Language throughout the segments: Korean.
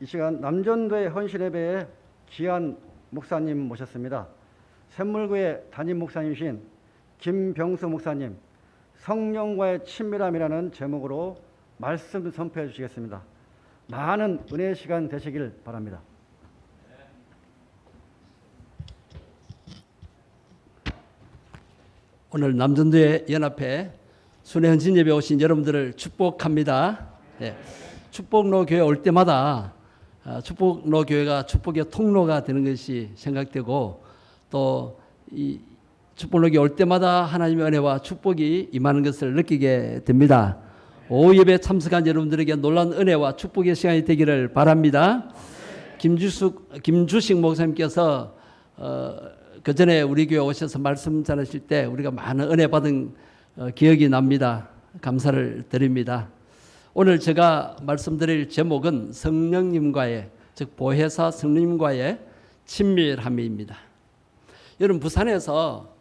이 시간 남전도의 헌신예배에 귀한 목사님 모셨습니다. 샘물교회 담임 목사님이신 김병수 목사님, 성령과의 친밀함이라는 제목으로 말씀 선포해 주시겠습니다. 많은 은혜의 시간 되시길 바랍니다. 오늘 남전도의 연합회 순회 헌신 예배 오신 여러분들을 축복합니다. 축복로 교회 올 때마다 축복로 교회가 축복의 통로가 되는 것이 생각되고, 또 이 축복로 교회 올 때마다 하나님의 은혜와 축복이 임하는 것을 느끼게 됩니다. 오후 예배 참석한 여러분들에게 놀라운 은혜와 축복의 시간이 되기를 바랍니다. 김주식 목사님께서 그 전에 우리 교회 오셔서 말씀 전하실 때 우리가 많은 은혜 받은 기억이 납니다. 감사를 드립니다. 오늘 제가 말씀드릴 제목은 성령님과의, 즉 보혜사 성령님과의 친밀함입니다. 여러분, 부산에서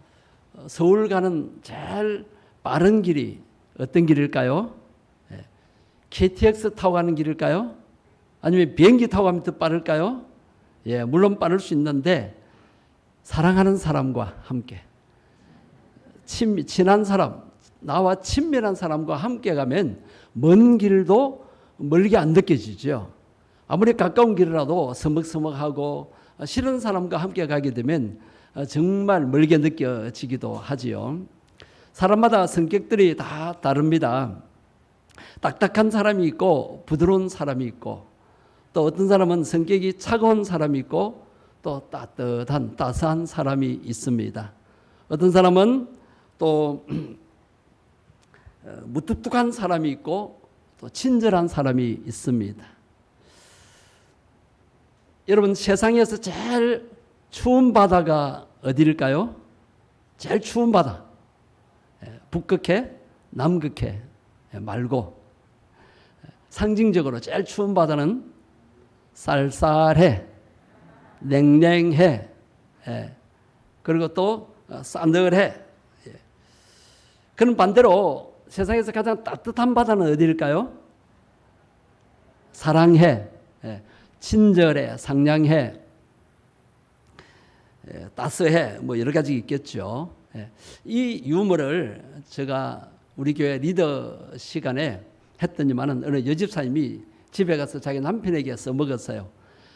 서울 가는 제일 빠른 길이 어떤 길일까요? KTX 타고 가는 길일까요? 아니면 비행기 타고 가면 더 빠를까요? 물론 빠를 수 있는데 사랑하는 사람과 함께, 친한 사람, 나와 친밀한 사람과 함께 가면 먼 길도 멀게 안 느껴지죠. 아무리 가까운 길이라도 서먹서먹하고 싫은 사람과 함께 가게 되면 정말 멀게 느껴지기도 하지요. 사람마다 성격들이 다 다릅니다. 딱딱한 사람이 있고 부드러운 사람이 있고, 또 어떤 사람은 성격이 차가운 사람이 있고 또 따뜻한 따스한 사람이 있습니다. 어떤 사람은 또 무뚝뚝한 사람이 있고 또 친절한 사람이 있습니다. 여러분, 세상에서 제일 추운 바다가 어디일까요? 제일 추운 바다, 북극해, 남극해 말고 상징적으로 제일 추운 바다는 쌀쌀해, 냉랭해, 그리고 또 싸늘해. 그런 반대로 세상에서 가장 따뜻한 바다는 어디일까요? 사랑해, 친절해, 상냥해, 따스해, 뭐 여러 가지 있겠죠. 이 유머를 제가 우리 교회 리더 시간에 했더니만은 어느 여집사님이 집에 가서 자기 남편에게 써먹었어요.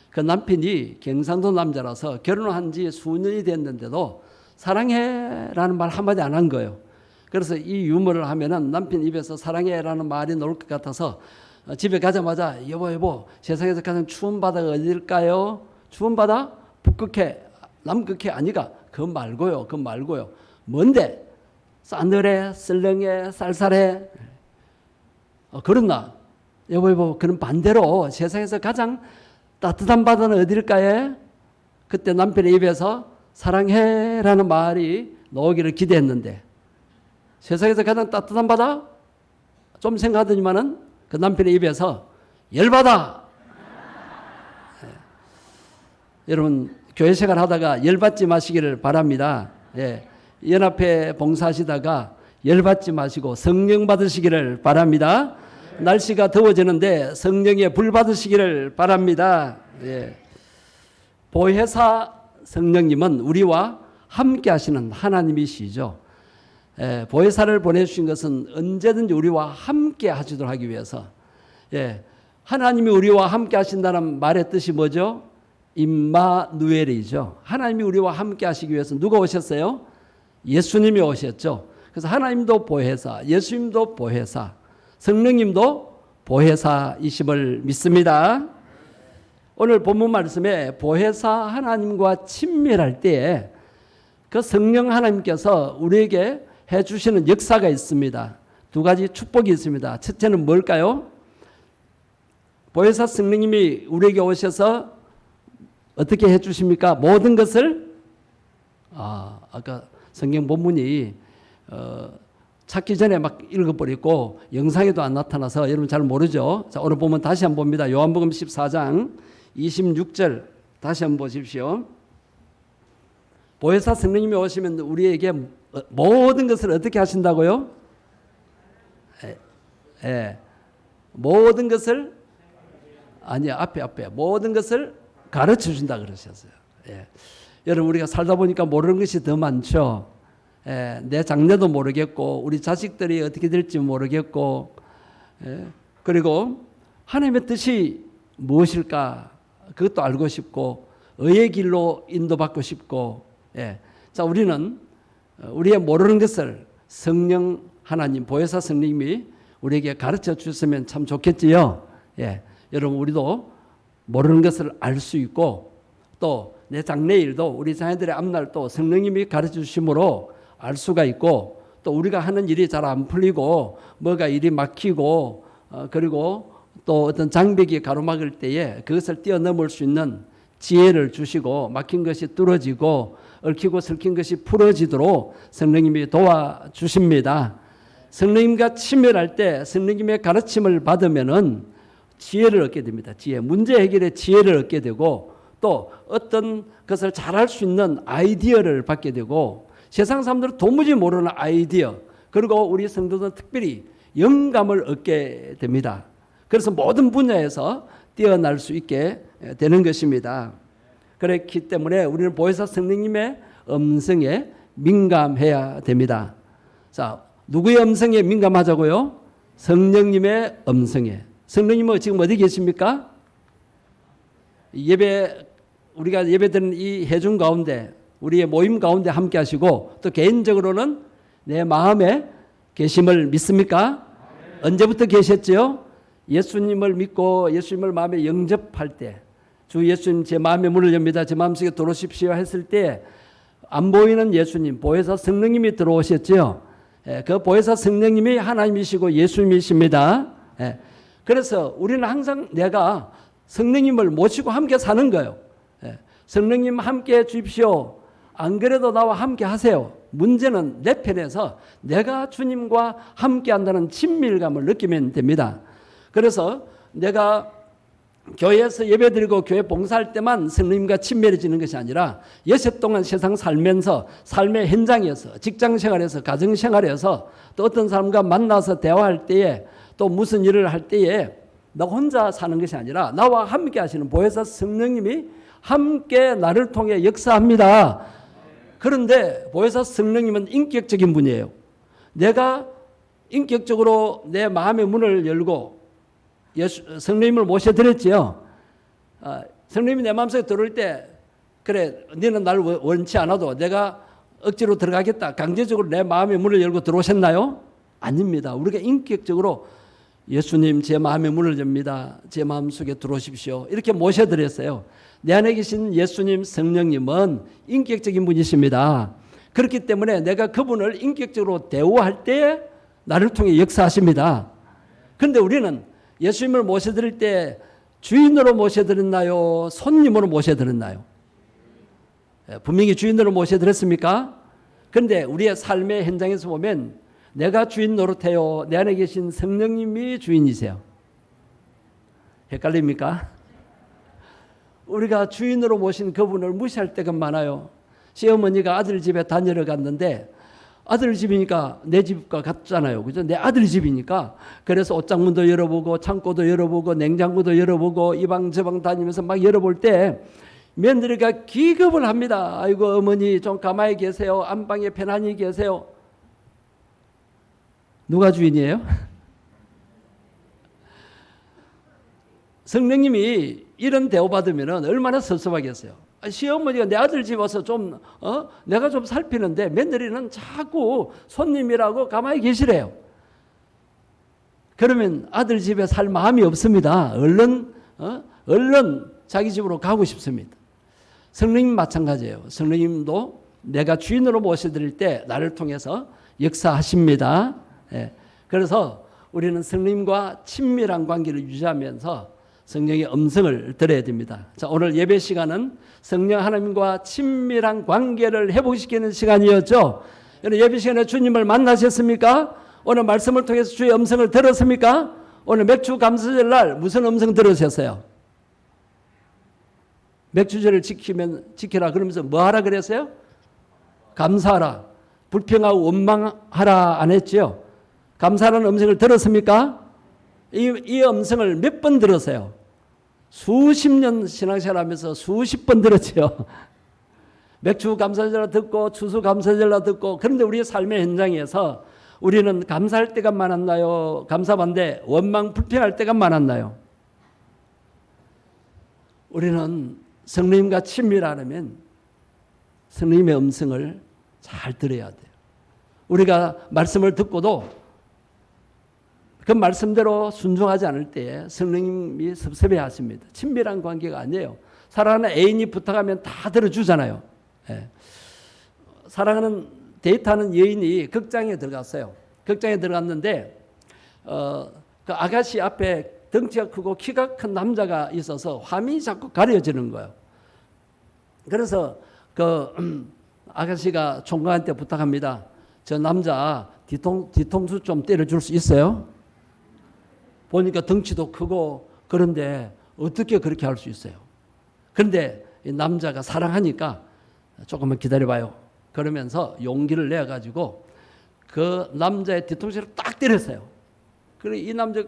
그 남편이 경상도 남자라서 결혼한 지 수년이 됐는데도 사랑해라는 말 한마디 안 한 거예요. 그래서 이 유머를 하면은 남편 입에서 사랑해라는 말이 나올 것 같아서 집에 가자마자 여보 세상에서 가장 추운 바다가 어디일까요? 추운 바다? 북극해, 남극해 아니가? 그거 말고요. 뭔데? 싸늘해, 썰렁해, 쌀쌀해. 그렇나? 여보 그런 반대로 세상에서 가장 따뜻한 바다는 어디일까요? 그때 남편의 입에서 사랑해라는 말이 나오기를 기대했는데, 세상에서 가장 따뜻한 바다? 좀 생각하더니만은 그 남편의 입에서 열바다. 여러분, 교회 생활 하다가 열받지 마시기를 바랍니다. 연합회 봉사하시다가 열받지 마시고 성령 받으시기를 바랍니다. 날씨가 더워지는데 성령의 불 받으시기를 바랍니다. 보혜사 성령님은 우리와 함께 하시는 하나님이시죠. 보혜사를 보내주신 것은 언제든지 우리와 함께 하시도록 하기 위해서. 하나님이 우리와 함께 하신다는 말의 뜻이 뭐죠? 임마누엘이죠. 하나님이 우리와 함께 하시기 위해서 누가 오셨어요? 예수님이 오셨죠. 그래서 하나님도 보혜사, 예수님도 보혜사, 성령님도 보혜사이심을 믿습니다. 오늘 본문 말씀에 보혜사 하나님과 친밀할 때에 그 성령 하나님께서 우리에게 해주시는 역사가 있습니다. 두 가지 축복이 있습니다. 첫째는 뭘까요? 보혜사 성령님이 우리에게 오셔서 어떻게 해주십니까? 모든 것을, 아까 성경 본문이 찾기 전에 막 읽어버리고 영상에도 안 나타나서 여러분 잘 모르죠. 자, 오늘 보면 다시 한번 봅니다. 요한복음 14장 26절 다시 한번 보십시오. 보혜사 성령님이 오시면 우리에게 모든 것을 어떻게 하신다고요? 모든 것을 아니요, 앞에 모든 것을 가르쳐 준다 그러셨어요. 예. 여러분, 우리가 살다 보니까 모르는 것이 더 많죠. 예. 내 장래도 모르겠고 우리 자식들이 어떻게 될지 모르겠고, 예. 그리고 하나님의 뜻이 무엇일까 그것도 알고 싶고 의의 길로 인도받고 싶고, 예. 자, 우리는 우리의 모르는 것을 성령 하나님 보혜사 성령님이 우리에게 가르쳐 주셨으면 참 좋겠지요. 예. 여러분, 우리도 모르는 것을 알 수 있고 또 내 장래 일도 우리 자녀들의 앞날도 성령님이 가르쳐 주심으로 알 수가 있고, 또 우리가 하는 일이 잘 안 풀리고 뭐가 일이 막히고 그리고 또 어떤 장벽이 가로막을 때에 그것을 뛰어넘을 수 있는 지혜를 주시고 막힌 것이 뚫어지고 얽히고 설킨 것이 풀어지도록 성령님이 도와주십니다. 성령님과 친밀할 때 성령님의 가르침을 받으면은 지혜를 얻게 됩니다. 지혜, 문제 해결의 지혜를 얻게 되고 또 어떤 것을 잘할 수 있는 아이디어를 받게 되고, 세상 사람들은 도무지 모르는 아이디어, 그리고 우리 성도들은 특별히 영감을 얻게 됩니다. 그래서 모든 분야에서 뛰어날 수 있게 되는 것입니다. 그렇기 때문에 우리는 보혜사 성령님의 음성에 민감해야 됩니다. 자, 누구의 음성에 민감하자고요? 성령님의 음성에. 성령님은 지금 어디 계십니까? 우리가 예배드리는 이 회중 가운데, 우리의 모임 가운데 함께 하시고 또 개인적으로는 내 마음에 계심을 믿습니까? 언제부터 계셨죠? 예수님을 믿고 예수님을 마음에 영접할 때, 주 예수님 제 마음의 문을 엽니다, 제 마음속에 들어오십시오 했을 때 안 보이는 예수님, 보혜사 성령님이 들어오셨죠. 그 보혜사 성령님이 하나님이시고 예수님이십니다. 그래서 우리는 항상 내가 성령님을 모시고 함께 사는 거예요. 성령님 함께 주십시오. 안 그래도 나와 함께 하세요. 문제는 내 편에서 내가 주님과 함께 한다는 친밀감을 느끼면 됩니다. 그래서 내가 교회에서 예배드리고 교회 봉사할 때만 성령님과 친밀해지는 것이 아니라 여섯 동안 세상 살면서 삶의 현장에서, 직장생활에서, 가정생활에서 또 어떤 사람과 만나서 대화할 때에 또 무슨 일을 할 때에 나 혼자 사는 것이 아니라 나와 함께 하시는 보혜사 성령님이 함께 나를 통해 역사합니다. 그런데 보혜사 성령님은 인격적인 분이에요. 내가 인격적으로 내 마음의 문을 열고 성령님을 모셔드렸지요. 성령님이 내 마음속에 들어올 때, 그래 너는 날 원치 않아도 내가 억지로 들어가겠다, 강제적으로 내 마음의 문을 열고 들어오셨나요? 아닙니다. 우리가 인격적으로 예수님 제 마음의 문을 엽니다, 제 마음속에 들어오십시오, 이렇게 모셔드렸어요. 내 안에 계신 예수님 성령님은 인격적인 분이십니다. 그렇기 때문에 내가 그분을 인격적으로 대우할 때 나를 통해 역사하십니다. 그런데 우리는 예수님을 모셔드릴 때 주인으로 모셔드렸나요? 손님으로 모셔드렸나요? 분명히 주인으로 모셔드렸습니까? 그런데 우리의 삶의 현장에서 보면 내가 주인 노릇해요, 내 안에 계신 성령님이 주인이세요. 헷갈립니까? 우리가 주인으로 모신 그분을 무시할 때가 많아요. 시어머니가 아들 집에 다니러 갔는데 아들 집이니까 내 집과 같잖아요. 그죠? 내 아들 집이니까. 그래서 옷장문도 열어보고 창고도 열어보고 냉장고도 열어보고 이 방 저 방 다니면서 막 열어볼 때 며느리가 기겁을 합니다. 아이고 어머니 좀 가만히 계세요. 안방에 편안히 계세요. 누가 주인이에요? 성령님이 이런 대우받으면 얼마나 섭섭하겠어요. 시어머니가 내 아들 집 와서 좀 내가 좀 살피는데 며느리는 자꾸 손님이라고 가만히 계시래요. 그러면 아들 집에 살 마음이 없습니다. 얼른 자기 집으로 가고 싶습니다. 성령님 마찬가지예요. 성령님도 내가 주인으로 모셔드릴 때 나를 통해서 역사하십니다. 그래서 우리는 성령님과 친밀한 관계를 유지하면서 성령의 음성을 들어야 됩니다. 자, 오늘 예배 시간은 성령 하나님과 친밀한 관계를 회복시키는 시간이었죠. 예배 시간에 주님을 만나셨습니까? 오늘 말씀을 통해서 주의 음성을 들었습니까? 오늘 맥주 감사절 날 무슨 음성 들으셨어요? 맥주절을 지키라 그러면서 뭐 하라 그랬어요? 감사하라, 불평하고 원망하라 안 했지요? 감사하라는 음성을 들었습니까? 이 음성을 몇 번 들었어요? 수십 년 신앙생활하면서 수십 번 들었죠. 맥주 감사절로 듣고 추수 감사절로 듣고. 그런데 우리의 삶의 현장에서 우리는 감사할 때가 많았나요? 감사반대 원망 불평할 때가 많았나요? 우리는 성령님과 친밀하려면 성령님의 음성을 잘 들어야 돼요. 우리가 말씀을 듣고도 그 말씀대로 순종하지 않을 때에 성령님이 섭섭해 하십니다. 친밀한 관계가 아니에요. 사랑하는 애인이 부탁하면 다 들어주잖아요. 예. 사랑하는 데이트하는 여인이 극장에 들어갔어요. 극장에 들어갔는데 그 아가씨 앞에 덩치가 크고 키가 큰 남자가 있어서 화면이 자꾸 가려지는 거예요. 그래서 그 아가씨가 총각한테 부탁합니다. 저 남자 뒤통수 좀 때려줄 수 있어요? 보니까 덩치도 크고 그런데 어떻게 그렇게 할 수 있어요? 그런데 이 남자가 사랑하니까 조금만 기다려봐요. 그러면서 용기를 내가지고 그 남자의 뒤통수를 딱 때렸어요. 그래 이 남자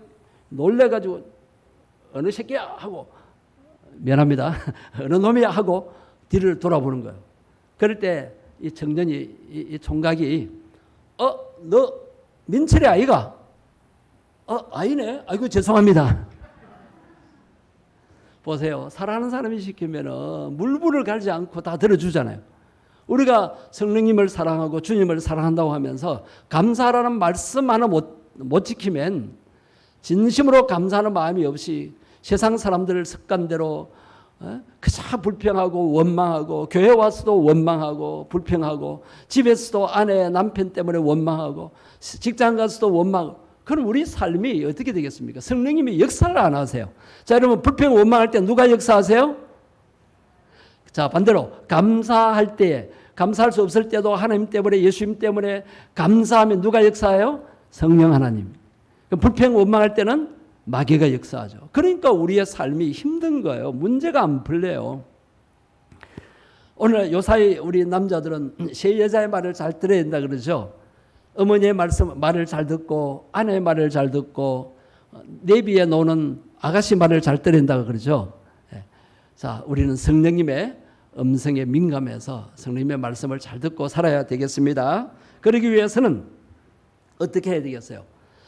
놀래가지고 어느 새끼야 하고 미안합니다. 어느 놈이야 하고 뒤를 돌아보는 거예요. 그럴 때 이 청년이 이 총각이 너 민철이 아이가? 아이네. 아이고 죄송합니다. 보세요. 사랑하는 사람이 시키면은 물불을 갈지 않고 다 들어주잖아요. 우리가 성령님을 사랑하고 주님을 사랑한다고 하면서 감사하라는 말씀 하나 못 지키면 진심으로 감사하는 마음이 없이 세상 사람들 습관대로 그저 불평하고 원망하고 교회 와서도 원망하고 불평하고 집에서도 아내 남편 때문에 원망하고 직장 가서도 원망하고 그럼 우리 삶이 어떻게 되겠습니까? 성령님이 역사를 안 하세요. 자, 여러분 불평 원망할 때 누가 역사하세요? 자, 반대로 감사할 때에 감사할 수 없을 때도 하나님 때문에 예수님 때문에 감사하면 누가 역사해요? 성령 하나님. 불평 원망할 때는 마귀가 역사하죠. 그러니까 우리의 삶이 힘든 거예요. 문제가 안 풀려요. 오늘 요사이 우리 남자들은 새 여자의 말을 잘 들어야 된다 그러죠. 어머니의 말을 잘 듣고 아내의 말을 잘 듣고 내비에 노는 아가씨 말을 잘 들어야 된다고 그러죠. 자, 우리는 성령님의 음성에 민감해서 성령님의 말씀을 잘 듣고 살아야 되겠습니다. 그러기 위해서는 어떻게 해야 되겠어요?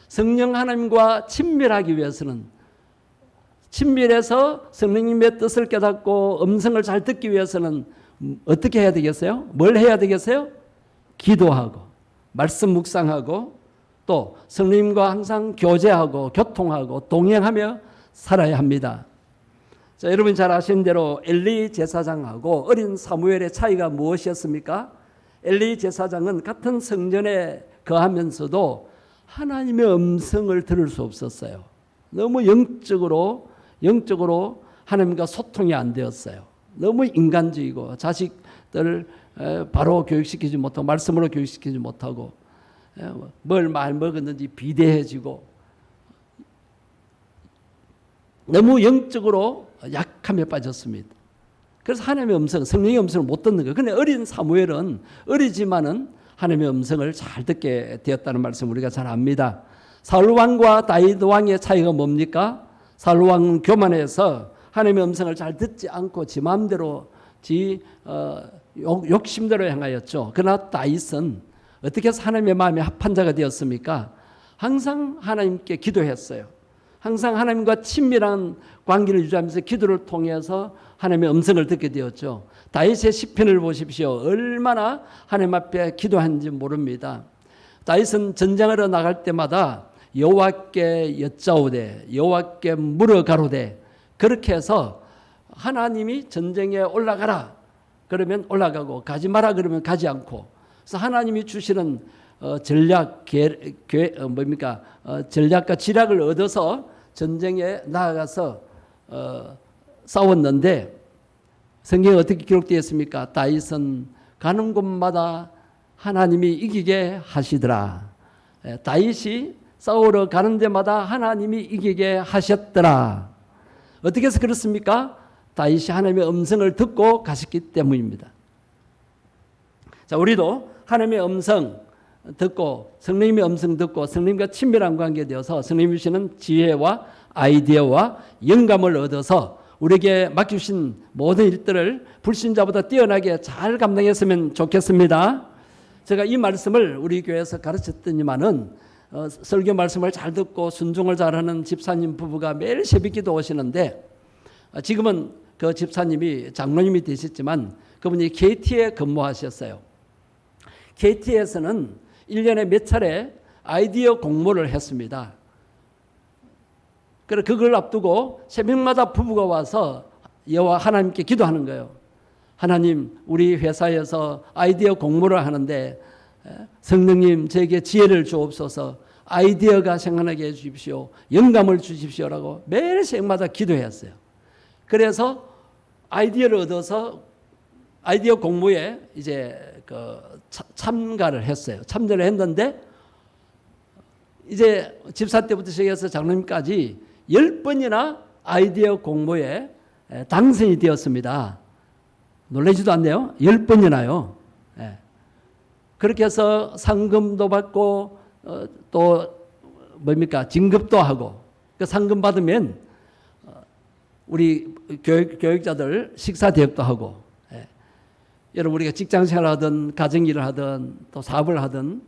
성령 하나님과 친밀하기 위해서는 친밀해서 성령님의 뜻을 깨닫고 음성을 잘 듣기 위해서는 어떻게 해야 되겠어요? 뭘 해야 되겠어요? 기도하고 말씀 묵상하고 또 성령님과 항상 교제하고 교통하고 동행하며 살아야 합니다. 자, 여러분 잘 아시는 대로 엘리 제사장하고 어린 사무엘의 차이가 무엇이었습니까? 엘리 제사장은 같은 성전에 거하면서도 하나님의 음성을 들을 수 없었어요. 너무 영적으로 하나님과 소통이 안 되었어요. 너무 인간적이고 자식들 바로 교육시키지 못하고 말씀으로 교육시키지 못하고 뭘 말 먹었는지 비대해지고 너무 영적으로 약함에 빠졌습니다. 그래서 하나님의 음성, 성령의 음성을 못 듣는 거예요. 그런데 어린 사무엘은 어리지만은 하나님의 음성을 잘 듣게 되었다는 말씀 우리가 잘 압니다. 사울 왕과 다윗 왕의 차이가 뭡니까? 사울 왕은 교만해서 하나님의 음성을 잘 듣지 않고 지 마음대로 욕심대로 행하였죠. 그러나 다윗은 어떻게 해서 하나님의 마음에 합한 자가 되었습니까? 항상 하나님께 기도했어요. 항상 하나님과 친밀한 관계를 유지하면서 기도를 통해서 하나님의 음성을 듣게 되었죠. 다윗의 시편을 보십시오. 얼마나 하나님 앞에 기도하는지 모릅니다. 다윗은 전쟁하러 나갈 때마다 여호와께 여짜오되 여호와께 물어가로되 그렇게 해서 하나님이 전쟁에 올라가라 그러면 올라가고 가지 마라 그러면 가지 않고 그래서 하나님이 주시는 전략과 지략을 얻어서 전쟁에 나아가서 싸웠는데 성경에 어떻게 기록되어 있습니까? 다윗은 가는 곳마다 하나님이 이기게 하시더라. 다윗이 싸우러 가는 데마다 하나님이 이기게 하셨더라. 어떻게 해서 그렇습니까? 다윗이 하나님의 음성을 듣고 가셨기 때문입니다. 자, 우리도 하나님의 음성 듣고 성령님의 음성 듣고 성령님과 친밀한 관계에 되어서 성령님이 주시는 지혜와 아이디어와 영감을 얻어서 우리에게 맡기신 모든 일들을 불신자보다 뛰어나게 잘 감당했으면 좋겠습니다. 제가 이 말씀을 우리 교회에서 가르쳤더니만은 설교 말씀을 잘 듣고 순종을 잘하는 집사님 부부가 매일 새벽기도 오시는데 지금은 그 집사님이 장로님이 되셨지만 그분이 KT에 근무하셨어요. KT에서는 1년에 몇 차례 아이디어 공모를 했습니다. 그래서 그걸 앞두고 새벽마다 부부가 와서 여호와 하나님께 기도하는 거예요. 하나님, 우리 회사에서 아이디어 공모를 하는데 성령님 저에게 지혜를 주옵소서, 아이디어가 생각나게 해주십시오, 영감을 주십시오라고 매일 새벽마다 기도했어요. 그래서 아이디어를 얻어서 아이디어 공모에 이제 참가를 했어요. 참여를 했는데 이제 집사 때부터 시작해서 장로님까지 10번이나 아이디어 공모에 당선이 되었습니다. 놀라지도 않네요. 10번이나요. 그렇게 해서 상금도 받고 또 뭡니까? 진급도 하고 그 상금 받으면 우리 교육자들 식사 대접도 하고 여러분 우리가 직장생활 하든 가정일을 하든 또 사업을 하든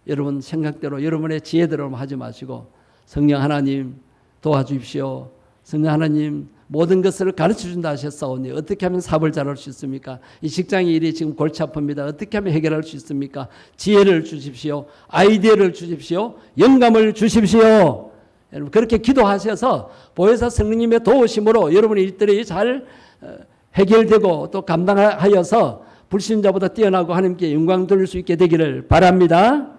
여러분 생각대로 여러분의 지혜대로 하지 마시고 성령 하나님 도와주십시오. 성령 하나님 모든 것을 가르쳐준다 하셨사오니 어떻게 하면 사업을 잘할 수 있습니까? 이 직장의 일이 지금 골치 아픕니다. 어떻게 하면 해결할 수 있습니까? 지혜를 주십시오. 아이디어를 주십시오. 영감을 주십시오. 여러분 그렇게 기도하셔서 보혜사 성령님의 도우심으로 여러분의 일들이 잘 해결되고 또 감당하여서 불신자보다 뛰어나고 하나님께 영광 돌릴 수 있게 되기를 바랍니다.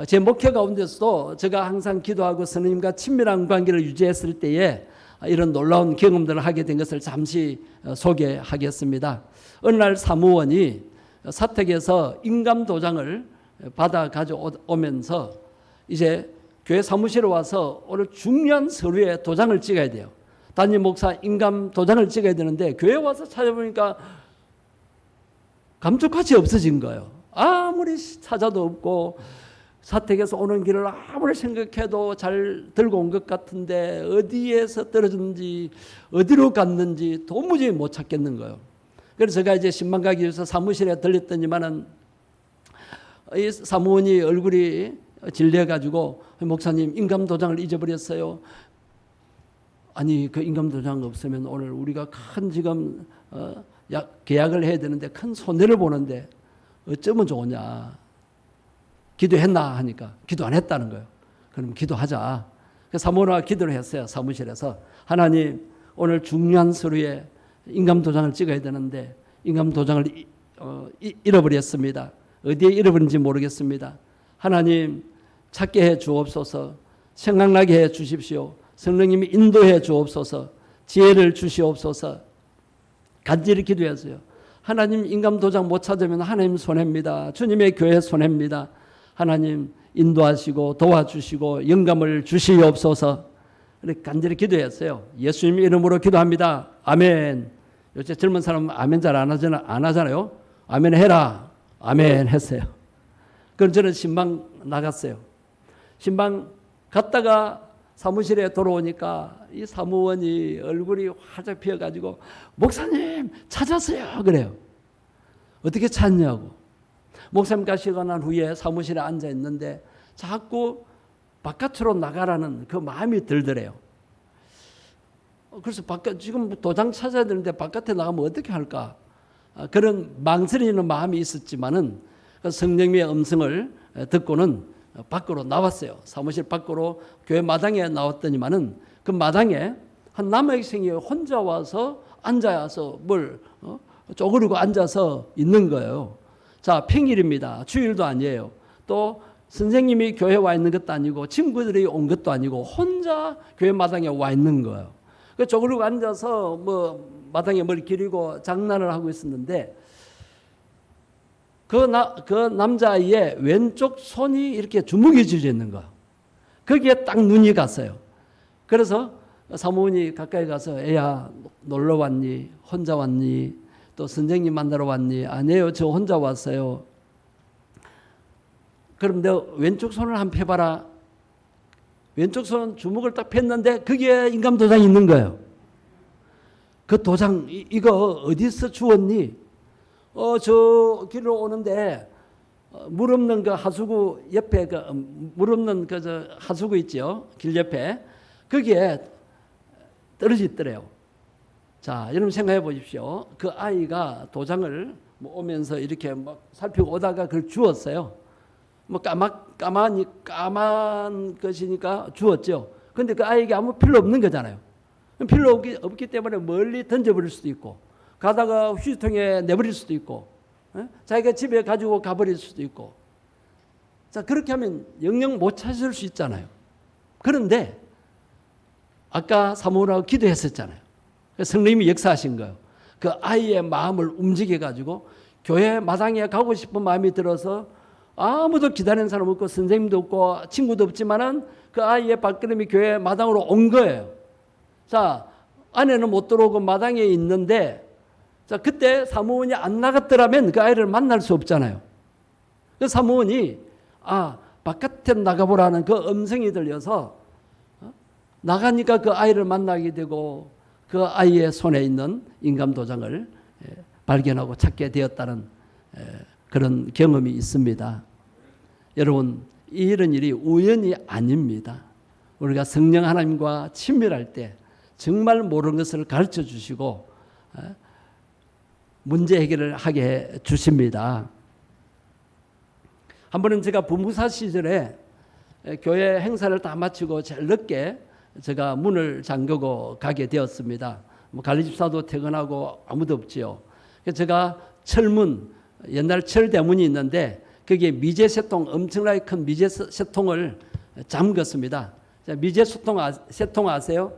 제 목회 가운데서도 제가 항상 기도하고 성령님과 친밀한 관계를 유지했을 때에 이런 놀라운 경험들을 하게 된 것을 잠시 소개하겠습니다. 어느 날 사무원이 사택에서 인감도장을 받아 가져오면서 이제 교회 사무실에 와서 오늘 중요한 서류에 도장을 찍어야 돼요. 담임 목사 인감도장을 찍어야 되는데 교회 와서 찾아보니까 감쪽같이 없어진 거예요. 아무리 찾아도 없고 사택에서 오는 길을 아무리 생각해도 잘 들고 온 것 같은데 어디에서 떨어졌는지 어디로 갔는지 도무지 못 찾겠는 거예요. 그래서 제가 이제 신방 가기 위해서 사무실에 들렸더니만은 이 사무원이 얼굴이 질려가지고 목사님 인감도장을 잊어버렸어요. 아니 그 인감도장 없으면 오늘 우리가 큰 지금 계약을 해야 되는데 큰 손해를 보는데 어쩌면 좋으냐. 기도했나 하니까 기도 안 했다는 거예요. 그럼 기도하자. 사무원과 기도를 했어요. 사무실에서. 하나님 오늘 중요한 서류에 인감도장을 찍어야 되는데 인감도장을 잃어버렸습니다. 어디에 잃어버린지 모르겠습니다. 하나님 찾게 해 주옵소서. 생각나게 해 주십시오. 성령님이 인도해 주옵소서. 지혜를 주시옵소서. 간절히 기도했어요. 하나님 인감도장 못 찾으면 하나님 손해입니다. 주님의 교회 손해입니다. 하나님 인도하시고 도와주시고 영감을 주시옵소서. 간절히 기도했어요. 예수님 이름으로 기도합니다. 아멘. 요새 젊은 사람은 아멘 잘 안 하잖아요. 아멘 해라. 아멘 했어요. 그럼 저는 신방 나갔어요. 신방 갔다가 사무실에 돌아오니까 이 사무원이 얼굴이 활짝 피어가지고 목사님 찾았어요 그래요. 어떻게 찾냐고. 목사님 가시고 난 후에 사무실에 앉아 있는데 자꾸 바깥으로 나가라는 그 마음이 들더래요. 그래서 지금 도장 찾아야 되는데 바깥에 나가면 어떻게 할까? 그런 망설이는 마음이 있었지만은 성령님의 음성을 듣고는 밖으로 나왔어요. 사무실 밖으로 교회 마당에 나왔더니만은 그 마당에 한 남학생이 혼자 와서 앉아서 쪼그리고 앉아서 있는 거예요. 자, 평일입니다. 주일도 아니에요. 또 선생님이 교회에 와 있는 것도 아니고 친구들이 온 것도 아니고 혼자 교회 마당에 와 있는 거예요. 그 쪼그리고 앉아서 마당에 머리 기리고 장난을 하고 있었는데 그 남자아이의 왼쪽 손이 이렇게 주먹이 쥐어져 있는 거예요. 거기에 딱 눈이 갔어요. 그래서 사모님이 가까이 가서 애야 놀러 왔니? 혼자 왔니? 또 선생님 만나러 왔니? 아니에요. 저 혼자 왔어요. 그럼 너 왼쪽 손을 한번 펴봐라. 왼쪽 손 주먹을 딱 폈는데 거기에 인감도장이 있는 거예요. 그 도장 이거 어디서 주웠니? 저 길로 오는데 물 없는 그 하수구 옆에 그 물 없는 그 저 하수구 있죠? 길 옆에 거기에 떨어지더래요. 자, 여러분 생각해 보십시오. 그 아이가 도장을 뭐 오면서 이렇게 막 살피고 오다가 그걸 주웠어요. 뭐 까만 것이니까 주웠죠. 근데 그 아이에게 아무 필요 없는 거잖아요. 필요 없기 때문에 멀리 던져버릴 수도 있고, 가다가 휴지통에 내버릴 수도 있고, 자기가 집에 가지고 가버릴 수도 있고. 자, 그렇게 하면 영영 못 찾을 수 있잖아요. 그런데 아까 사모라고 기도했었잖아요. 성령님이 역사하신 거예요. 그 아이의 마음을 움직여 가지고 교회 마당에 가고 싶은 마음이 들어서 아무도 기다리는 사람 없고 선생님도 없고 친구도 없지만은 그 아이의 발걸음이 교회 마당으로 온 거예요. 자, 안에는 못 들어오고 마당에 있는데, 자, 그때 사모원이 안 나갔더라면 그 아이를 만날 수 없잖아요. 그 사모원이 바깥에 나가보라는 그 음성이 들려서 나가니까 그 아이를 만나게 되고 그 아이의 손에 있는 인감도장을 발견하고 찾게 되었다는 그런 경험이 있습니다. 여러분, 이런 일이 우연이 아닙니다. 우리가 성령 하나님과 친밀할 때 정말 모르는 것을 가르쳐 주시고 문제 해결을 하게 해 주십니다. 한 번은 제가 부무사 시절에 교회 행사를 다 마치고 제일 늦게 제가 문을 잠그고 가게 되었습니다. 관리집사도 퇴근하고 아무도 없지요. 그래서 제가 철문, 옛날 철대문이 있는데 거기에 미제새통, 엄청나게 큰 미제새통을 잠궜습니다. 미제새통 아세요?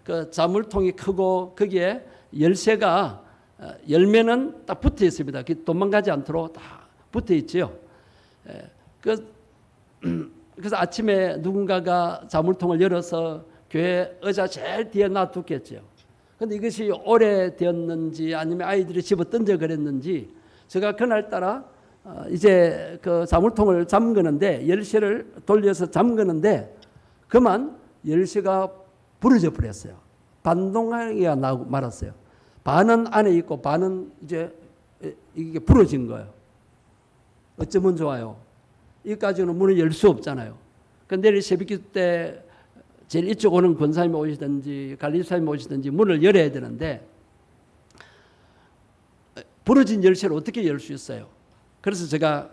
그 자물통이 크고 거기에 열쇠가 열매는 딱 붙어 있습니다. 도망가지 않도록 다 붙어 있지요. 그래서 아침에 누군가가 자물통을 열어서 교회 의자 제일 뒤에 놔뒀겠죠. 그런데 이것이 오래되었는지 아니면 아이들이 집어 던져 그랬는지 제가 그날따라 이제 그 자물통을 잠그는데 열쇠를 돌려서 잠그는데 그만 열쇠가 부러져 버렸어요. 반동하기가 나고 말았어요. 반은 안에 있고 반은 이제 이게 부러진 거예요. 어쩌면 좋아요. 이까지는 문을 열 수 없잖아요. 근데 내일 새벽기 때 제일 이쪽 오는 권사님이 오시든지 관리사님이 오시든지 문을 열어야 되는데 부러진 열쇠를 어떻게 열 수 있어요? 그래서 제가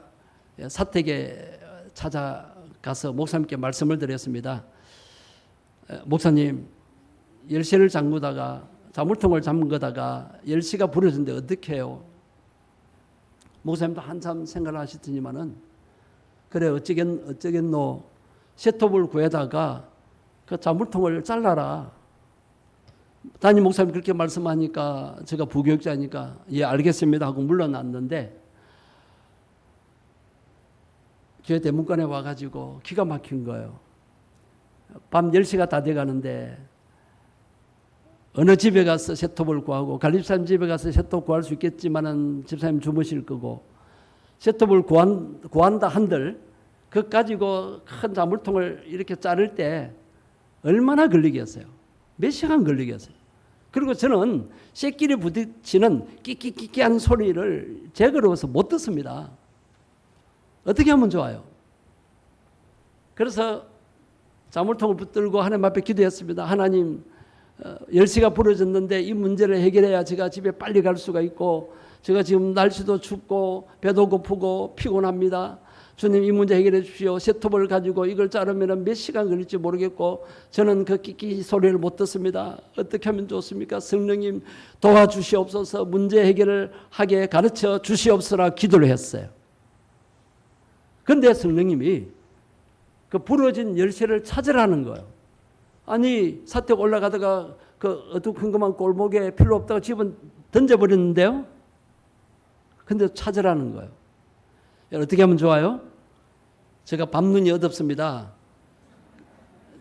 사택에 찾아가서 목사님께 말씀을 드렸습니다. 목사님, 열쇠를 잠그다가 자물통을 잠그다가 열쇠가 부러진데 어떻게 해요? 목사님도 한참 생각을 하시더니만은 그래 어쩌겠노 셋톱을 구해다가 그 자물통을 잘라라. 담임 목사님 그렇게 말씀하니까 제가 부교육자니까 예 알겠습니다 하고 물러났는데 교회 대문관에 와가지고 기가 막힌 거예요. 밤 10시가 다 돼가는데 어느 집에 가서 셋톱을 구하고 관리집사님 집에 가서 셋톱 구할 수 있겠지만은 집사님 주무실 거고 셋톱을 구한다 한들 그거 가지고 큰 자물통을 이렇게 자를 때 얼마나 걸리겠어요? 몇 시간 걸리겠어요? 그리고 저는 쇳길이 부딪히는 끼끼끼끼한 소리를 제거로워서 못 듣습니다. 어떻게 하면 좋아요? 그래서 자물통을 붙들고 하나님 앞에 기도했습니다. 하나님, 열쇠가 부러졌는데 이 문제를 해결해야 제가 집에 빨리 갈 수가 있고 제가 지금 날씨도 춥고 배도 고프고 피곤합니다. 주님 이 문제 해결해 주십시오. 셋톱을 가지고 이걸 자르면 몇 시간 걸릴지 모르겠고 저는 그 끼끼 소리를 못 듣습니다. 어떻게 하면 좋습니까? 성령님 도와주시옵소서 문제 해결을 하게 가르쳐 주시옵소서 기도를 했어요. 그런데 성령님이 그 부러진 열쇠를 찾으라는 거예요. 아니 사택 올라가다가 그 어두컴컴한 골목에 필요 없다고 집은 던져버렸는데요. 근데 찾으라는 거예요. 어떻게 하면 좋아요? 제가 밤눈이 어둡습니다.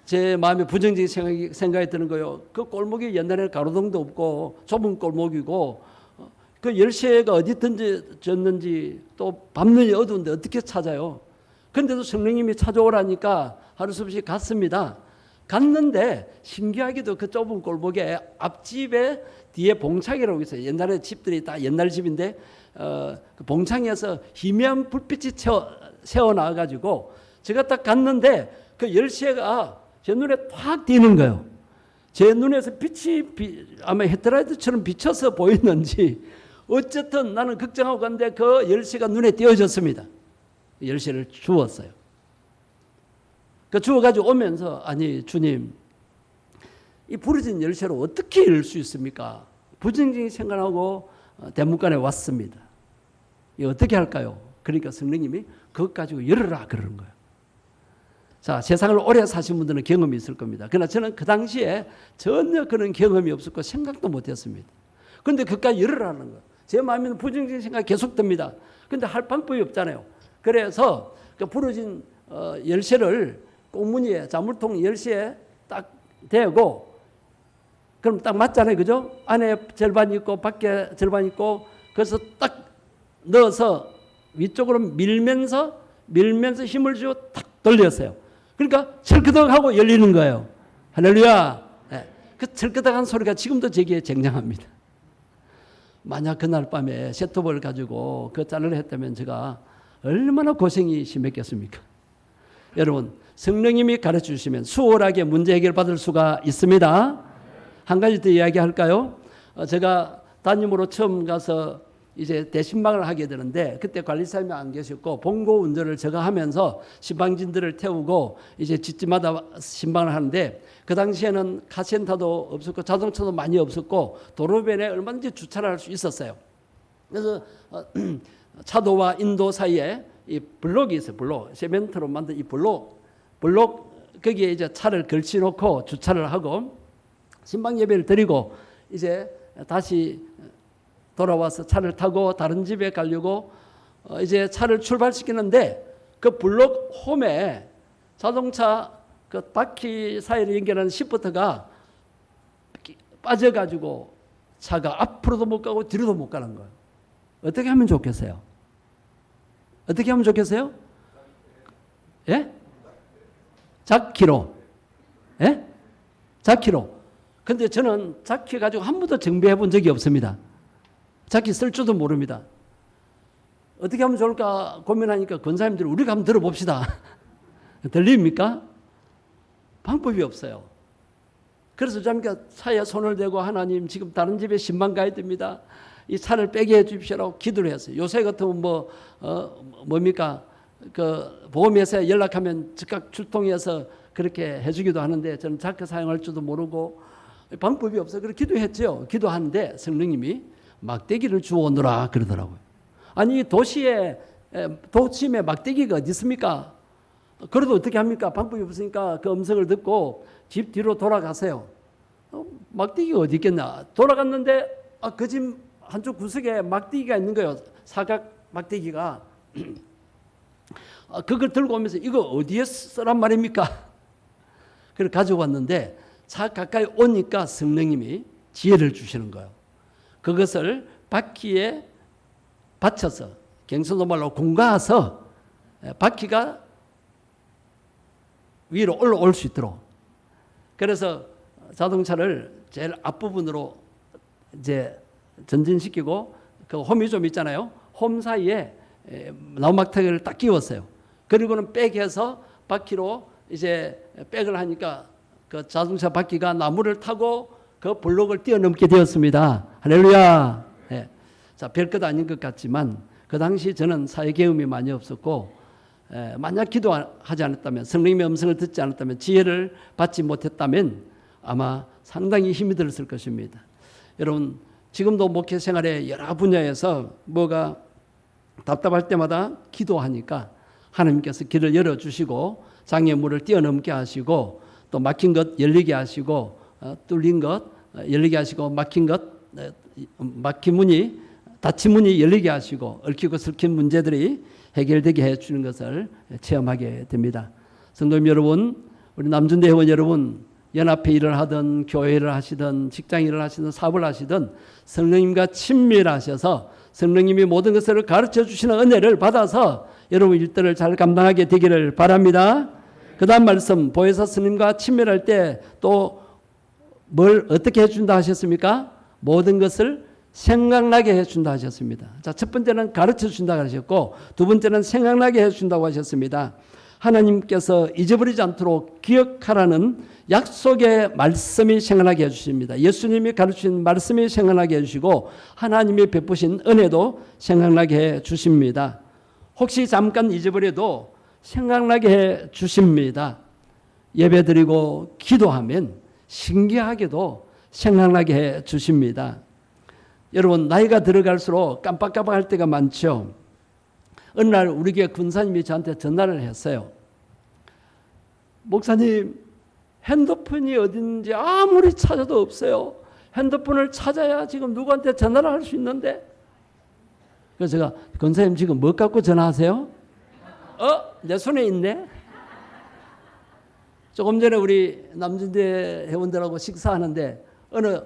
제 마음에 부정적인 생각이 드는 거예요. 그 골목이 옛날에는 가로등도 없고 좁은 골목이고 그 열쇠가 어디 던져졌는지 또 밤눈이 어두운데 어떻게 찾아요? 그런데도 성령님이 찾아오라니까 하루 수 없이 갔습니다. 갔는데 신기하게도 그 좁은 골목에 앞집에 뒤에 봉창이라고 있어요. 옛날에 집들이 다 옛날 집인데 그 봉창에서 희미한 불빛이 새어나와가지고 제가 딱 갔는데 그 열쇠가 제 눈에 탁 띄는 거예요. 제 눈에서 빛이 아마 헤드라이트처럼 비쳐서 보이는지 어쨌든 나는 걱정하고 갔는데 그 열쇠가 눈에 띄어졌습니다. 열쇠를 주었어요. 그 주워가지고 오면서 아니 주님 이 부러진 열쇠로 어떻게 열 수 있습니까? 부정적인 생각하고 대문간에 왔습니다. 이 어떻게 할까요? 그러니까 성령님이 그것 가지고 열어라 그러는 거예요. 자, 세상을 오래 사신 분들은 경험이 있을 겁니다. 그러나 저는 그 당시에 전혀 그런 경험이 없었고 생각도 못했습니다. 그런데 그것까지 열어라는 거예요. 제 마음에는 부정적인 생각이 계속 듭니다. 그런데 할 방법이 없잖아요. 그래서 그 부러진 열쇠를 꽁무니에 자물통 열쇠에 딱 대고 그럼 딱 맞잖아요. 그죠? 안에 절반 있고 밖에 절반 있고 그래서 딱 넣어서 위쪽으로 밀면서 힘을 주고 탁 돌렸어요. 그러니까 철끄덕하고 열리는 거예요. 할렐루야. 네. 그 철끄덕한 소리가 지금도 제게 쟁쟁합니다. 만약 그날 밤에 셋톱을 가지고 그 짤을 했다면 제가 얼마나 고생이 심했겠습니까? 여러분 성령님이 가르쳐 주시면 수월하게 문제 해결 받을 수가 있습니다. 한 가지 더 이야기할까요? 제가 담임으로 처음 가서 이제 대신방을 하게 되는데 그때 관리사님이 안 계셨고 봉고 운전을 제가 하면서 신방진들을 태우고 이제 집집마다 신방을 하는데 그 당시에는 카센터도 없었고 자동차도 많이 없었고 도로변에 얼마든지 주차를 할 수 있었어요. 그래서 차도와 인도 사이에 이 블록이 있어요. 블록 세멘트로 만든 이 블록 거기에 이제 차를 걸치놓고 주차를 하고 신방 예배를 드리고 이제 다시 돌아와서 차를 타고 다른 집에 가려고 이제 차를 출발시키는데 그 블록 홈에 자동차 그 바퀴 사이를 연결하는 시프트가 빠져가지고 차가 앞으로도 못 가고 뒤로도 못 가는 거예요. 어떻게 하면 좋겠어요? 어떻게 하면 좋겠어요? 예? 자키로. 예? 자키로. 근데 저는 자키 가지고 한 번도 정비해 본 적이 없습니다. 자키 쓸 줄도 모릅니다. 어떻게 하면 좋을까 고민하니까 권사님들이 우리가 한번 들어봅시다. 들립니까? 방법이 없어요. 그래서 저희가 차에 손을 대고 하나님 지금 다른 집에 신방 가야 됩니다. 이 차를 빼게 해 주십시오라고 기도를 했어요. 요새 같으면 뭡니까? 그 보험회사에 연락하면 즉각 출동해서 그렇게 해주기도 하는데 저는 자크 사용할 줄도 모르고 방법이 없어요. 그래서 기도했죠. 기도하는데 성령님이 막대기를 주워오느라 그러더라고요. 아니 도심에 막대기가 어디 있습니까? 그래도 어떻게 합니까? 방법이 없으니까 그 음성을 듣고 집 뒤로 돌아가세요. 막대기가 어디 있겠나? 돌아갔는데 그 집 한쪽 구석에 막대기가 있는 거예요. 사각 막대기가. 그걸 들고 오면서 이거 어디에 쓰란 말입니까? 그걸 가지고 왔는데 차 가까이 오니까 성령님이 지혜를 주시는 거예요. 그것을 바퀴에 받쳐서 경상도 말로 공가서 바퀴가 위로 올라올 수 있도록 그래서 자동차를 제일 앞부분으로 이제 전진시키고 그 홈이 좀 있잖아요. 홈 사이에 나무막대기를 딱 끼웠어요. 그리고는 백해서 바퀴로 이제 백을 하니까 그 자동차 바퀴가 나무를 타고 그 블록을 뛰어넘게 되었습니다. 할렐루야. 네. 자, 별것 아닌 것 같지만 그 당시 저는 사회 경험이 많이 없었고 만약 기도하지 않았다면 성령님의 음성을 듣지 않았다면 지혜를 받지 못했다면 아마 상당히 힘이 들었을 것입니다. 여러분 지금도 목회 생활의 여러 분야에서 뭐가 답답할 때마다 기도하니까 하나님께서 길을 열어주시고 장애물을 뛰어넘게 하시고 또 막힌 것 열리게 하시고 뚫린 것 열리게 하시고 막힌 문이 닫힌 문이 열리게 하시고 얽히고 설킨 문제들이 해결되게 해주는 것을 체험하게 됩니다. 성도님 여러분, 우리 남준대 회원 여러분, 연합회 일을 하든 교회 일을 하시든 직장 일을 하시든 사업을 하시든 성령님과 친밀하셔서 성령님이 모든 것을 가르쳐 주시는 은혜를 받아서 여러분 일들을 잘 감당하게 되기를 바랍니다. 그 다음 말씀, 보혜사 스님과 친밀할 때 또 뭘 어떻게 해준다 하셨습니까? 모든 것을 생각나게 해준다 하셨습니다. 자, 첫 번째는 가르쳐 준다 하셨고, 두 번째는 생각나게 해준다고 하셨습니다. 하나님께서 잊어버리지 않도록 기억하라는 약속의 말씀이 생각나게 해주십니다. 예수님이 가르치신 말씀이 생각나게 해주시고, 하나님이 베푸신 은혜도 생각나게 해주십니다. 혹시 잠깐 잊어버려도 생각나게 해주십니다. 예배드리고 기도하면 신기하게도 생각나게 해주십니다. 여러분, 나이가 들어갈수록 깜빡깜빡할 때가 많죠. 어느 날 우리 교회 군사님이 저한테 전화를 했어요. 목사님, 핸드폰이 어딘지 아무리 찾아도 없어요. 핸드폰을 찾아야 지금 누구한테 전화를 할 수 있는데. 그래서 제가, 권사님 지금 뭐 갖고 전화하세요? 내 손에 있네. 조금 전에 우리 남진대 회원들하고 식사하는데 어느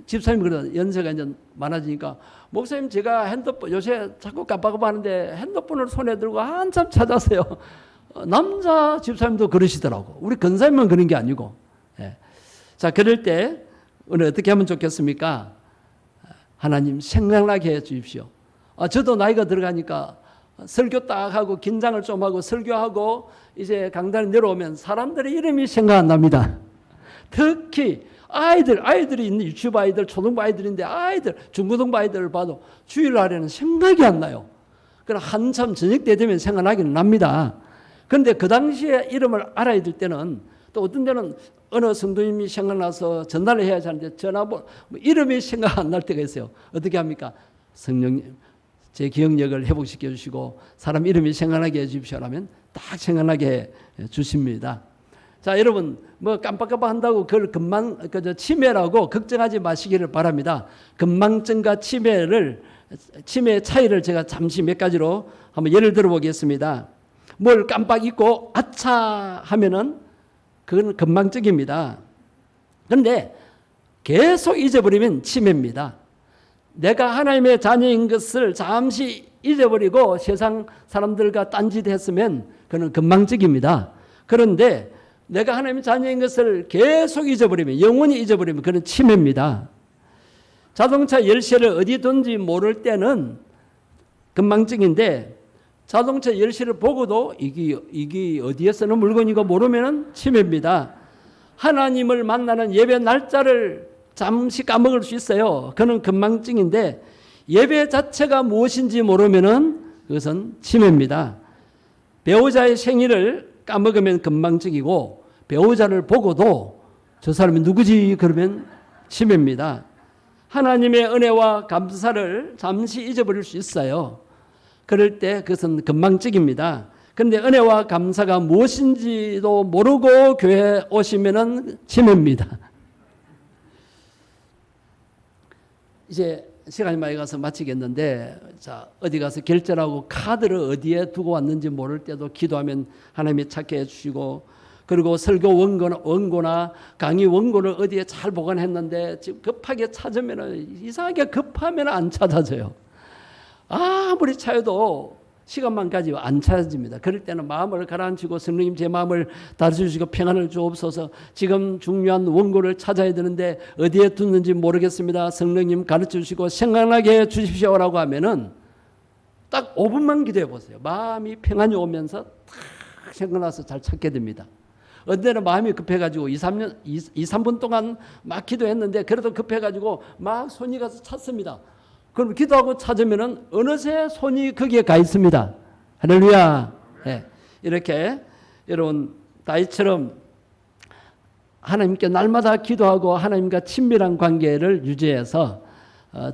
집사님이 그러다 연세가 이제 많아지니까, 목사님 제가 핸드폰 요새 자꾸 깜빡깜빡하는데 핸드폰을 손에 들고 한참 찾아서요. 남자 집사님도 그러시더라고. 우리 권사님만 그런 게 아니고. 예. 자, 그럴 때 오늘 어떻게 하면 좋겠습니까? 하나님 생각나게 해 주십시오. 저도 나이가 들어가니까 설교 딱 하고 긴장을 좀 하고 설교하고 이제 강단에 내려오면 사람들의 이름이 생각 안 납니다. 특히 아이들이 있는 유치부 아이들, 초등부 아이들인데 아이들, 중고등부 아이들을 봐도 주일날에는 생각이 안 나요. 그럼 한참 저녁 때 되면 생각나기는 납니다. 그런데 그 당시에 이름을 알아야 될 때는 또 어떤 데는 어느 성도님이 생각나서 전화를 해야 하는데 전화번호, 이름이 생각 안 날 때가 있어요. 어떻게 합니까? 성령님, 제 기억력을 회복시켜 주시고 사람 이름이 생각나게 해 주십시오라면 딱 생각나게 해 주십니다. 자, 여러분, 뭐 깜빡깜빡 한다고 그걸 치매라고 걱정하지 마시기를 바랍니다. 건망증과 치매의 차이를 제가 잠시 몇 가지로 한번 예를 들어 보겠습니다. 뭘 깜빡 잊고 아차 하면은 그건 건망증입니다. 그런데 계속 잊어버리면 치매입니다. 내가 하나님의 자녀인 것을 잠시 잊어버리고 세상 사람들과 딴짓했으면 그는 건망증입니다. 그런데 내가 하나님의 자녀인 것을 계속 잊어버리면, 영원히 잊어버리면 그는 치매입니다. 자동차 열쇠를 어디 둔지 모를 때는 건망증인데, 자동차 열쇠를 보고도 이게 어디에 쓰는 물건이고 모르면 치매입니다. 하나님을 만나는 예배 날짜를 잠시 까먹을 수 있어요. 그는 건망증인데, 예배 자체가 무엇인지 모르면 그것은 치매입니다. 배우자의 생일을 까먹으면 건망증이고, 배우자를 보고도 저 사람이 누구지 그러면 치매입니다. 하나님의 은혜와 감사를 잠시 잊어버릴 수 있어요. 그럴 때 그것은 건망증입니다. 그런데 은혜와 감사가 무엇인지도 모르고 교회에 오시면은 치매입니다. 이제 시간이 많이 가서 마치겠는데, 자, 어디 가서 결제하고 카드를 어디에 두고 왔는지 모를 때도 기도하면 하나님이 찾게 해주시고, 그리고 설교 원고나 강의 원고를 어디에 잘 보관했는데 지금 급하게 찾으면 이상하게 급하면 안 찾아져요. 아무리 찾아도 시간만 가지고 안 찾아집니다. 그럴 때는 마음을 가라앉히고, 성령님 제 마음을 다루시고 평안을 주옵소서. 지금 중요한 원고를 찾아야 되는데 어디에 뒀는지 모르겠습니다. 성령님 가르쳐 주시고 생각나게 해 주십시오라고 하면은 딱 5분만 기도해 보세요. 마음이 평안이 오면서 탁 생각나서 잘 찾게 됩니다. 어느 때는 마음이 급해가지고 2-3분 동안 막 기도했는데 그래도 급해가지고 막 손이 가서 찾습니다. 그럼 기도하고 찾으면은 어느새 손이 거기에 가 있습니다. 할렐루야. 네. 이렇게 여러분 다윗처럼 하나님께 날마다 기도하고 하나님과 친밀한 관계를 유지해서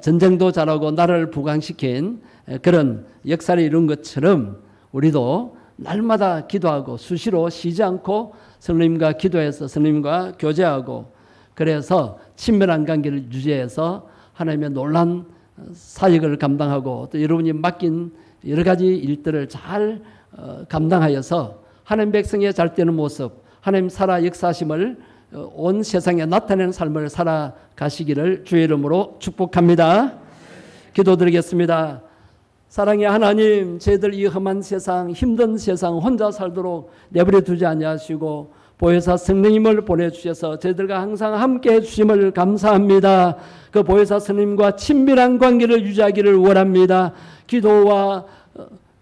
전쟁도 잘하고 나라를 부강시킨 그런 역사를 이룬 것처럼 우리도 날마다 기도하고 수시로 쉬지 않고 성령님과 기도해서 성령님과 교제하고, 그래서 친밀한 관계를 유지해서 하나님의 놀란 사역을 감당하고 또 여러분이 맡긴 여러 가지 일들을 잘 감당하여서 하나님 백성의 잘되는 모습, 하나님 살아 역사하심을 온 세상에 나타내는 삶을 살아가시기를 주의 이름으로 축복합니다. 기도드리겠습니다. 사랑의 하나님, 저희들 이 험한 세상, 힘든 세상 혼자 살도록 내버려 두지 아니하시고 보혜사 성령님을 보내주셔서 저희들과 항상 함께 해주심을 감사합니다. 그 보혜사 성령님과 친밀한 관계를 유지하기를 원합니다.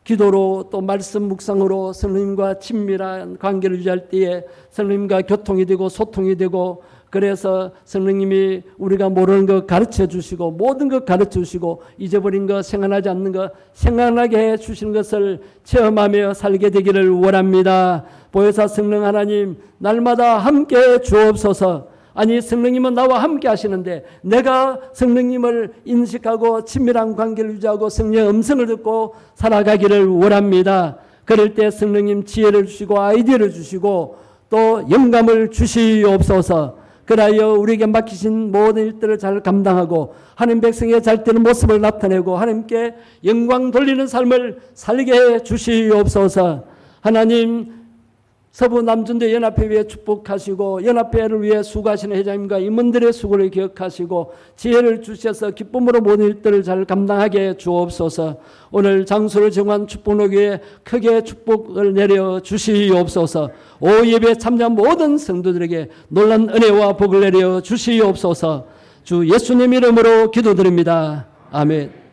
기도로 또 말씀 묵상으로 성령님과 친밀한 관계를 유지할 때에 성령님과 교통이 되고 소통이 되고, 그래서 성령님이 우리가 모르는 것 가르쳐 주시고 모든 것 가르쳐 주시고 잊어버린 것, 생각나지 않는 것 생각나게 해 주시는 것을 체험하며 살게 되기를 원합니다. 보혜사 성령 하나님, 날마다 함께 주옵소서. 아니, 성령님은 나와 함께 하시는데 내가 성령님을 인식하고 친밀한 관계를 유지하고 성령의 음성을 듣고 살아가기를 원합니다. 그럴 때 성령님 지혜를 주시고 아이디어를 주시고 또 영감을 주시옵소서. 그리하여 우리에게 맡기신 모든 일들을 잘 감당하고 하나님 백성의 잘 되는 모습을 나타내고 하나님께 영광 돌리는 삶을 살게 해 주시옵소서. 하나님, 서부 남전도 연합회 위해 축복하시고 연합회를 위해 수고하시는 회장님과 임원들의 수고를 기억하시고 지혜를 주셔서 기쁨으로 모든 일들을 잘 감당하게 주옵소서. 오늘 장소를 정한 축복로교에 크게 축복을 내려 주시옵소서. 오후 예배에 참여한 모든 성도들에게 놀란 은혜와 복을 내려 주시옵소서. 주 예수님 이름으로 기도드립니다. 아멘.